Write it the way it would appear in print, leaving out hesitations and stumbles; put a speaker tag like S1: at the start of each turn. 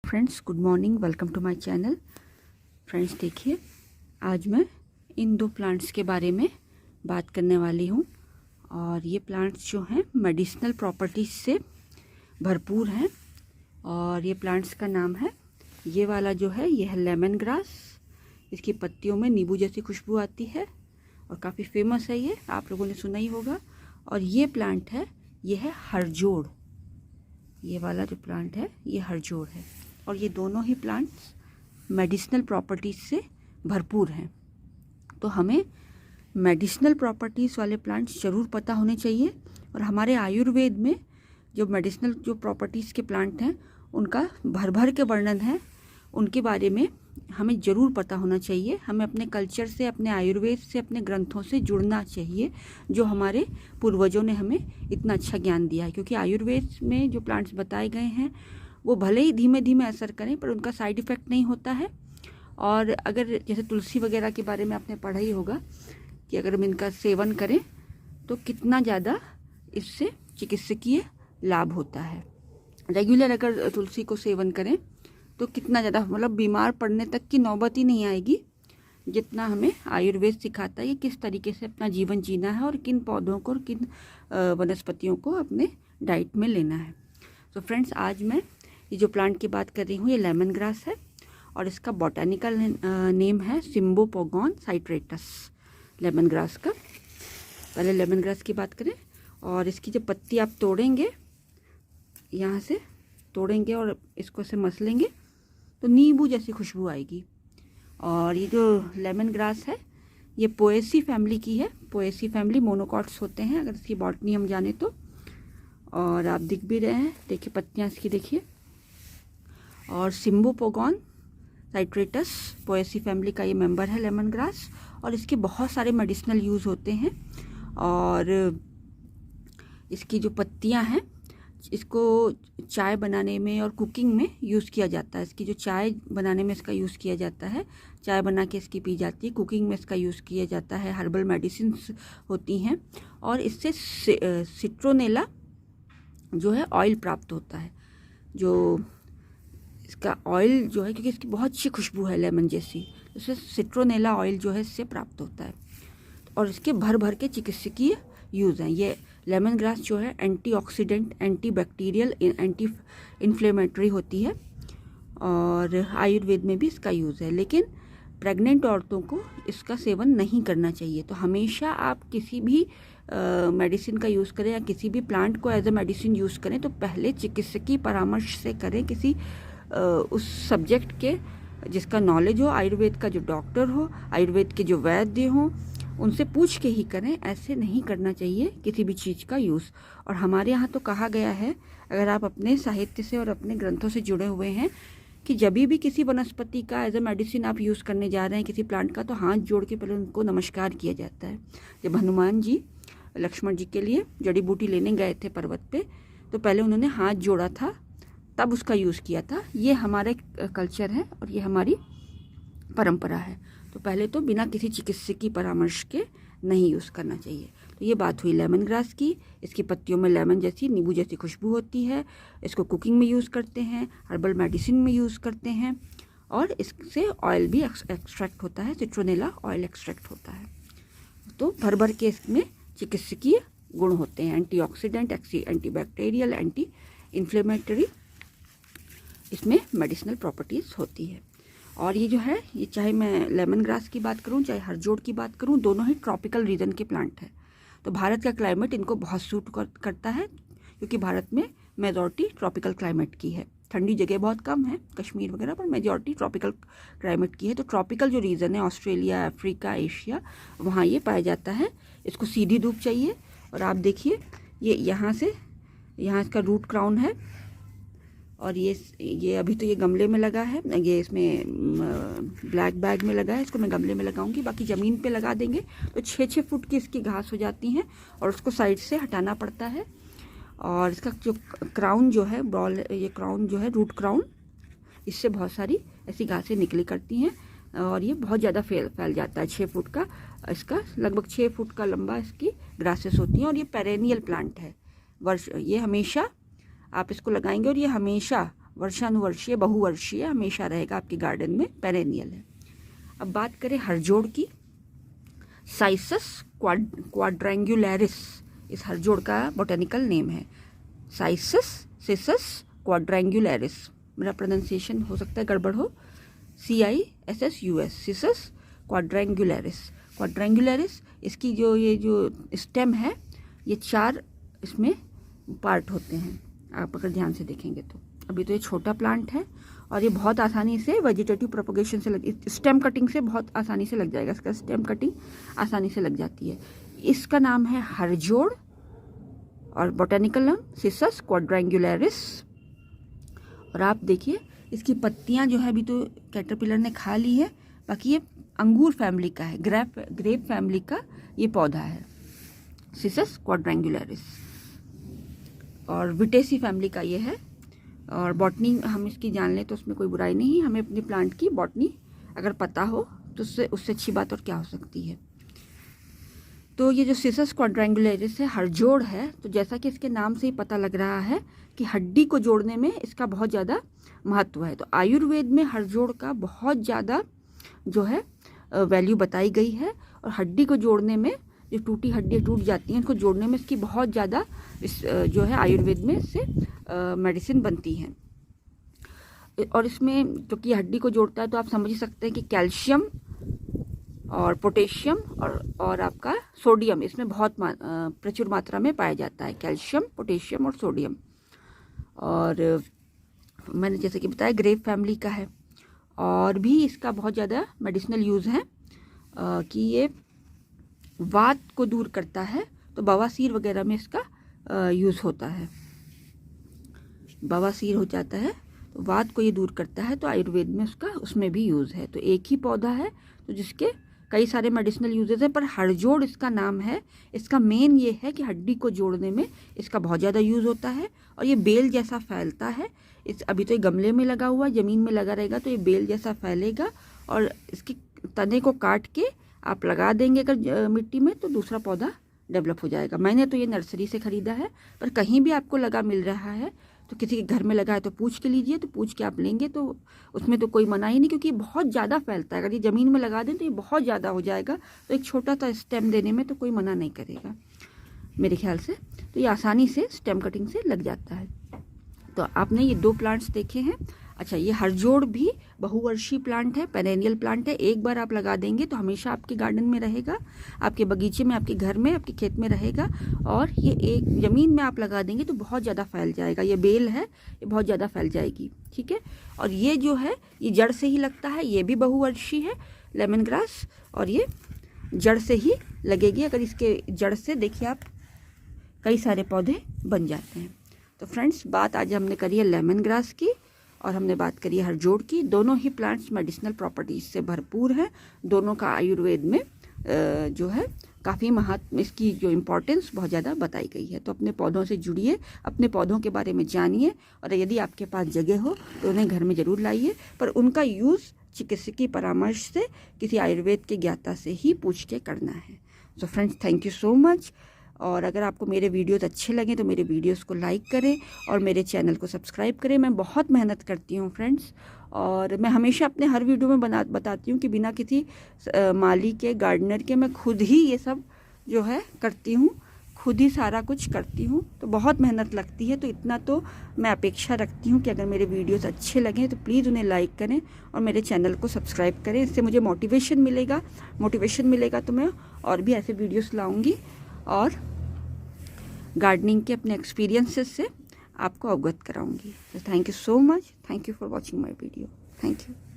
S1: Friends, good morning. Welcome to my channel. Friends, देखिए, आज मैं इन दो प्लांट्स के बारे में बात करने वाली हूँ। और ये प्लांट्स जो हैं मेडिसिनल प्रॉपर्टीज़ से भरपूर हैं। और ये प्लांट्स का नाम है, ये वाला जो है ये है लेमन ग्रास। इसकी पत्तियों में नींबू जैसी खुशबू आती है और काफ़ी फेमस है, ये आप लोगों ने सुना ही होगा। और ये प्लांट है, ये है हरजोड़। ये वाला जो प्लांट है ये हरजोड़ है। और ये दोनों ही प्लांट्स मेडिसिनल प्रॉपर्टीज़ से भरपूर हैं। तो हमें मेडिसिनल प्रॉपर्टीज़ वाले प्लांट्स ज़रूर पता होने चाहिए। और हमारे आयुर्वेद में जो मेडिसिनल जो प्रॉपर्टीज़ के प्लांट हैं उनका भर भर के वर्णन है। उनके बारे में हमें ज़रूर पता होना चाहिए। हमें अपने कल्चर से, अपने आयुर्वेद से, अपने ग्रंथों से जुड़ना चाहिए, जो हमारे पूर्वजों ने हमें इतना अच्छा ज्ञान दिया है। क्योंकि आयुर्वेद में जो प्लांट्स बताए गए हैं वो भले ही धीमे धीमे असर करें, पर उनका साइड इफ़ेक्ट नहीं होता है। और अगर जैसे तुलसी वगैरह के बारे में आपने पढ़ा ही होगा कि अगर हम इनका सेवन करें तो कितना ज़्यादा इससे चिकित्सकीय लाभ होता है। रेगुलर अगर तुलसी को सेवन करें तो कितना ज़्यादा, मतलब बीमार पड़ने तक की नौबत ही नहीं आएगी। जितना हमें आयुर्वेद सिखाता है कि किस तरीके से अपना जीवन जीना है और किन पौधों को और किन वनस्पतियों को अपने डाइट में लेना है। तो फ्रेंड्स, आज मैं ये जो प्लांट की बात कर रही हूँ ये लेमन ग्रास है। और इसका बॉटैनिकल नेम है सिम्बोपोगॉन साइट्रेटस, लेमन ग्रास का। पहले लेमन ग्रास की बात करें। और इसकी जो पत्ती आप तोड़ेंगे, यहाँ से तोड़ेंगे और इसको से मसलेंगे तो नींबू जैसी खुशबू आएगी। और ये जो लेमन ग्रास है ये पोएसी फैमिली की है। पोएसी फैमिली मोनोकॉट्स होते हैं अगर इसकी बॉटनी हम जाने तो। और आप दिख भी रहे हैं, देखिए पत्तियाँ इसकी देखिए। और सिम्बोपोगॉन साइट्रेटस पोएसी फैमिली का ये मेंबर है लेमन ग्रास। और इसके बहुत सारे मेडिसिनल यूज़ होते हैं। और इसकी जो पत्तियां हैं इसको चाय बनाने में और कुकिंग में यूज़ किया जाता है। इसकी जो चाय बनाने में इसका यूज़ किया जाता है, चाय बना के इसकी पी जाती है। कुकिंग में इसका यूज़ किया जाता है। हर्बल मेडिसिन्स होती हैं। और इससे सिट्रोनेला जो है ऑयल प्राप्त होता है। जो इसका ऑयल जो है, क्योंकि इसकी बहुत अच्छी खुशबू है लेमन जैसी, इससे सिट्रोनेला ऑयल जो है इससे प्राप्त होता है। और इसके भर भर के चिकित्सकीय यूज़ हैं। ये लेमन ग्रास जो है antioxidant, anti bacterial, anti inflammatory होती है। और आयुर्वेद में भी इसका यूज़ है। लेकिन प्रेग्नेंट औरतों को इसका सेवन नहीं करना चाहिए। तो हमेशा आप किसी भी मेडिसिन का यूज़ करें या किसी भी प्लांट को एज अ मेडिसिन यूज़ करें तो पहले चिकित्सकीय परामर्श से करें। किसी उस सब्जेक्ट के जिसका नॉलेज हो, आयुर्वेद का जो डॉक्टर हो, आयुर्वेद के जो वैद्य हों, उनसे पूछ के ही करें। ऐसे नहीं करना चाहिए किसी भी चीज़ का यूज़। और हमारे यहाँ तो कहा गया है, अगर आप अपने साहित्य से और अपने ग्रंथों से जुड़े हुए हैं, कि जब भी किसी वनस्पति का एज अ मेडिसिन आप यूज़ करने जा रहे हैं, किसी प्लांट का, तो हाथ जोड़ के पहले उनको नमस्कार किया जाता है। जब हनुमान जी लक्ष्मण जी के लिए जड़ी बूटी लेने गए थे पर्वत पे, तो पहले उन्होंने हाथ जोड़ा था, तब उसका यूज़ किया था। ये हमारे कल्चर है और ये हमारी परंपरा है। तो पहले तो बिना किसी चिकित्सकीय परामर्श के नहीं यूज़ करना चाहिए। तो ये बात हुई लेमन ग्रास की। इसकी पत्तियों में लेमन जैसी, नींबू जैसी खुशबू होती है। इसको कुकिंग में यूज़ करते हैं, हर्बल मेडिसिन में यूज़ करते हैं। और इससे ऑयल भी एक्सट्रैक्ट होता है, सिट्रोनेला ऑयल एक्सट्रैक्ट होता है। तो भर भर के इसमें चिकित्सकीय गुण होते हैं। एंटीऑक्सीडेंट, एंटीबैक्टीरियल, एंटी इन्फ्लेमेटरी इसमें मेडिसिनल प्रॉपर्टीज़ होती है। और ये जो है, ये चाहे मैं लेमन ग्रास की बात करूं चाहे हरजोड़ की बात करूं, दोनों ही ट्रॉपिकल रीजन के प्लांट हैं। तो भारत का क्लाइमेट इनको बहुत सूट करता है, क्योंकि भारत में मेजॉरिटी ट्रॉपिकल क्लाइमेट की है। ठंडी जगह बहुत कम है, कश्मीर वगैरह, पर मेजॉरिटी ट्रॉपिकल क्लाइमेट की है। तो ट्रॉपिकल जो रीजन है, ऑस्ट्रेलिया, अफ्रीका, एशिया, वहाँ ये पाया जाता है। इसको सीधी धूप चाहिए। और आप देखिए, ये यहाँ से यहाँ इसका रूट क्राउन है। और ये अभी तो ये गमले में लगा है, ये इसमें ब्लैक बैग में लगा है। इसको मैं गमले में लगाऊंगी, बाकी ज़मीन पे लगा देंगे तो 6-6 फुट की इसकी घास हो जाती हैं और उसको साइड से हटाना पड़ता है। और इसका जो क्राउन जो है, बॉल, ये क्राउन जो है रूट क्राउन, इससे बहुत सारी ऐसी घासें निकली करती हैं। और ये बहुत ज़्यादा फैल जाता है। 6 फुट का इसका, लगभग 6 फुट का लंबा इसकी ग्रासेस होती हैं। और ये पेरेनियल प्लांट है, ये हमेशा आप इसको लगाएंगे और ये हमेशा वर्षानुवर्षीय बहुवर्षीय हमेशा रहेगा आपके गार्डन में, पेरेनियल है। अब बात करें हरजोड़ की, साइसस क्वाड्रेंगुलरिस इस हरजोड़ का बोटेनिकल नेम है। सिसस क्वाड्रेंगुलरिस, मेरा प्रोनाउंसिएशन हो सकता है गड़बड़ हो, CISSUS, सिसस क्वाड्रेंगुलरिस। इसकी ये जो स्टेम है, ये 4 इसमें पार्ट होते हैं, आप अगर ध्यान से देखेंगे तो। अभी तो ये छोटा प्लांट है और ये बहुत आसानी से वेजिटेटिव प्रोपगेशन से स्टेम कटिंग से बहुत आसानी से लग जाएगा, इसका स्टेम कटिंग आसानी से लग जाती है। इसका नाम है हरजोड़ और बोटेनिकल नाम सिसस क्वाड्रेंगुलरिस। और आप देखिए इसकी पत्तियां जो है अभी तो कैटरपिलर ने खा ली है, बाकी ये अंगूर फैमिली का है, ग्रेप फैमिली का ये पौधा है, सिसस क्वाड्रेंगुलरिस, और विटेसी फैमिली का ये है। और बॉटनी हम इसकी जान लें तो उसमें कोई बुराई नहीं, हमें अपनी प्लांट की बॉटनी अगर पता हो तो उससे अच्छी बात और क्या हो सकती है। तो ये जो सिसस क्वाड्रेंगुलरिस है, हरजोड़ है, तो जैसा कि इसके नाम से ही पता लग रहा है कि हड्डी को जोड़ने में इसका बहुत ज़्यादा महत्व है। तो आयुर्वेद में हरजोड़ का बहुत ज़्यादा जो है वैल्यू बताई गई है, और हड्डी को जोड़ने में, जो टूटी हड्डियाँ टूट जाती हैं उनको जोड़ने में इसकी बहुत ज़्यादा जो है आयुर्वेद में से मेडिसिन बनती हैं। और इसमें क्योंकि हड्डी को जोड़ता है तो आप समझ सकते हैं कि कैल्शियम और पोटेशियम और आपका सोडियम इसमें बहुत प्रचुर मात्रा में पाया जाता है, कैल्शियम, पोटेशियम और सोडियम। और मैंने जैसे कि बताया ग्रेप फैमिली का है, और भी इसका बहुत ज़्यादा मेडिसिनल यूज़ है कि ये वात को दूर करता है, तो बवासीर वगैरह में इसका यूज़ होता है। बवासीर हो जाता है तो वात को ये दूर करता है, तो आयुर्वेद में उसमें भी यूज़ है। तो एक ही पौधा है तो जिसके कई सारे मेडिसिनल यूजेस हैं, पर हरजोड़ इसका नाम है। इसका मेन ये है कि हड्डी को जोड़ने में इसका बहुत ज़्यादा यूज़ होता है, और ये बेल जैसा फैलता है। अभी तो ये गमले में लगा हुआ, ज़मीन में लगा रहेगा तो ये बेल जैसा फैलेगा, और इसके तने को काट के आप लगा देंगे अगर मिट्टी में तो दूसरा पौधा डेवलप हो जाएगा। मैंने तो ये नर्सरी से ख़रीदा है, पर कहीं भी आपको लगा मिल रहा है तो किसी के घर में लगा है तो पूछ के लीजिए, तो पूछ के आप लेंगे तो उसमें तो कोई मना ही नहीं, क्योंकि ये बहुत ज़्यादा फैलता है। अगर ये ज़मीन में लगा दें तो ये बहुत ज़्यादा हो जाएगा, तो एक छोटा सा स्टेम देने में तो कोई मना नहीं करेगा मेरे ख्याल से। तो ये आसानी से स्टेम कटिंग से लग जाता है। तो आपने ये 2 प्लांट्स देखे हैं। अच्छा, ये हरजोड़ भी बहुवर्षीय प्लांट है, पेरेनियल प्लांट है। एक बार आप लगा देंगे तो हमेशा आपके गार्डन में रहेगा, आपके बगीचे में, आपके घर में, आपके खेत में रहेगा। और ये एक ज़मीन में आप लगा देंगे तो बहुत ज़्यादा फैल जाएगा। ये बेल है, ये बहुत ज़्यादा फैल जाएगी, ठीक है। और ये जो है ये जड़ से ही लगता है, ये भी बहुवर्षीय है लेमन ग्रास, और ये जड़ से ही लगेगी। अगर इसके जड़ से देखिए आप कई सारे पौधे बन जाते हैं। तो फ्रेंड्स, बात आज हमने करी है लेमन ग्रास की, और हमने बात करी है हरजोड़ की। दोनों ही प्लांट्स मेडिसिनल प्रॉपर्टीज से भरपूर हैं। दोनों का आयुर्वेद में जो है काफ़ी महत्व, इसकी जो इम्पोर्टेंस बहुत ज़्यादा बताई गई है। तो अपने पौधों से जुड़िए, अपने पौधों के बारे में जानिए, और यदि आपके पास जगह हो तो उन्हें घर में ज़रूर लाइए, पर उनका यूज़ चिकित्सकीय परामर्श से, किसी आयुर्वेद के ज्ञाता से ही पूछ के करना है। So friends, thank you so much. और अगर आपको मेरे वीडियोस अच्छे लगें तो मेरे वीडियोस को लाइक करें और मेरे चैनल को सब्सक्राइब करें। मैं बहुत मेहनत करती हूँ फ्रेंड्स, और मैं हमेशा अपने हर वीडियो में बताती हूँ कि बिना किसी माली के, गार्डनर के, मैं खुद ही ये सब जो है करती हूँ, खुद ही सारा कुछ करती हूँ। तो बहुत मेहनत लगती है। तो इतना तो मैं अपेक्षा रखती हूँ कि अगर मेरे वीडियोस अच्छे लगें तो प्लीज़ उन्हें लाइक करें और मेरे चैनल को सब्सक्राइब करें। इससे मुझे मोटिवेशन मिलेगा तो मैं और भी ऐसे वीडियोस लाऊंगी, और गार्डनिंग के अपने एक्सपीरियंसेस से आपको अवगत कराऊंगी। तो thank you so much. Thank you for watching my video. Thank you.